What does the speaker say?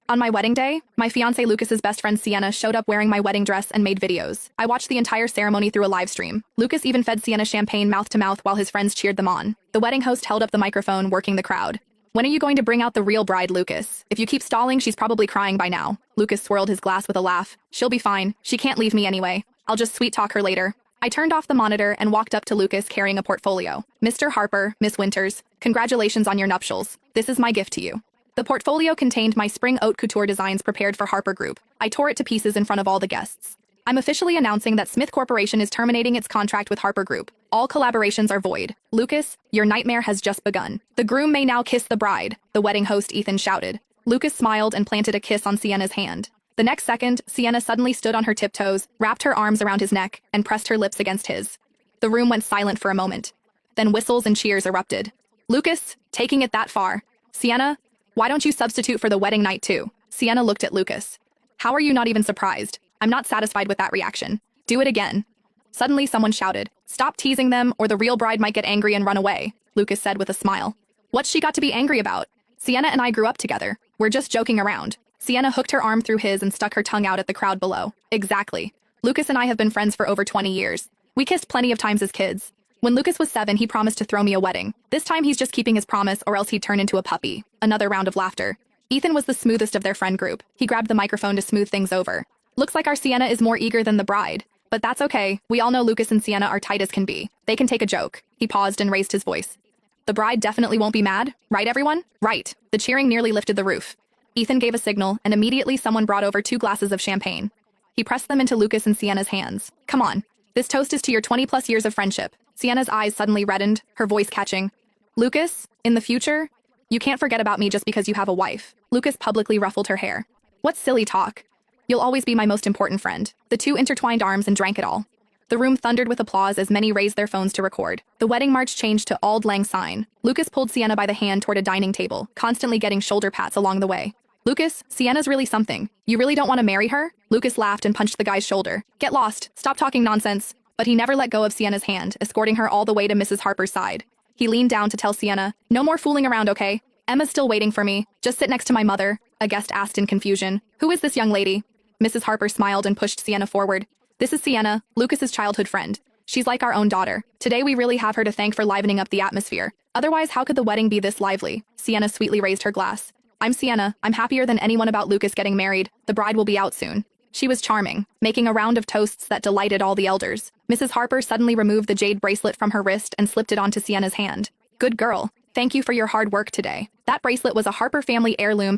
On my wedding day, my fiancé Lucas's best friend Sienna showed up wearing my wedding dress and made videos. I watched the entire ceremony through a live stream. Lucas even fed Sienna champagne mouth to mouth while his friends cheered them on. The wedding host held up the microphone, working the crowd. When are you going to bring out the real bride, Lucas? If you keep stalling, she's probably crying by now. Lucas swirled his glass with a laugh. She'll be fine. She can't leave me anyway. I'll just sweet talk her later. I turned off the monitor and walked up to Lucas carrying a portfolio. Mr. Harper, Miss Winters, congratulations on your nuptials. This is my gift to you. The portfolio contained my spring haute couture designs prepared for Harper Group. I tore it to pieces in front of all the guests. I'm officially announcing that Smith Corporation is terminating its contract with Harper Group. All collaborations are void. Lucas, your nightmare has just begun. The groom may now kiss the bride, the wedding host Ethan shouted. Lucas smiled and planted a kiss on Sienna's hand. The next second, Sienna suddenly stood on her tiptoes, wrapped her arms around his neck, and pressed her lips against his. The room went silent for a moment. Then whistles and cheers erupted. Lucas, taking it that far. Sienna, why don't you substitute for the wedding night too? Sienna looked at Lucas. How are you not even surprised? I'm not satisfied with that reaction. Do it again. Suddenly someone shouted, stop teasing them or the real bride might get angry and run away, Lucas said with a smile. What's she got to be angry about? Sienna and I grew up together. We're just joking around. Sienna hooked her arm through his and stuck her tongue out at the crowd below. Exactly. Lucas and I have been friends for over 20 years. We kissed plenty of times as kids. When Lucas was 7, he promised to throw me a wedding. This time he's just keeping his promise or else he'd turn into a puppy. Another round of laughter. Ethan was the smoothest of their friend group. He grabbed the microphone to smooth things over. Looks like our Sienna is more eager than the bride. But that's okay. We all know Lucas and Sienna are tight as can be. They can take a joke. He paused and raised his voice. The bride definitely won't be mad, right everyone? Right. The cheering nearly lifted the roof. Ethan gave a signal and immediately someone brought over 2 glasses of champagne. He pressed them into Lucas and Sienna's hands. Come on. This toast is to your 20+ years of friendship. Sienna's eyes suddenly reddened, her voice catching. Lucas, in the future, you can't forget about me just because you have a wife. Lucas publicly ruffled her hair. What silly talk. You'll always be my most important friend. The 2 intertwined arms and drank it all. The room thundered with applause as many raised their phones to record. The wedding march changed to Auld Lang Syne. Lucas pulled Sienna by the hand toward a dining table, constantly getting shoulder pats along the way. Lucas, Sienna's really something. You really don't want to marry her? Lucas laughed and punched the guy's shoulder. Get lost. Stop talking nonsense. But he never let go of Sienna's hand, escorting her all the way to Mrs. Harper's side. He leaned down to tell Sienna, no more fooling around, okay? Emma's still waiting for me. Just sit next to my mother, a guest asked in confusion. Who is this young lady? Mrs. Harper smiled and pushed Sienna forward. This is Sienna, Lucas's childhood friend. She's like our own daughter. Today we really have her to thank for livening up the atmosphere. Otherwise, how could the wedding be this lively? Sienna sweetly raised her glass. I'm Sienna. I'm happier than anyone about Lucas getting married. The bride will be out soon. She was charming, making a round of toasts that delighted all the elders. Mrs. Harper suddenly removed the jade bracelet from her wrist and slipped it onto Sienna's hand. Good girl. Thank you for your hard work today. That bracelet was a Harper family heirloom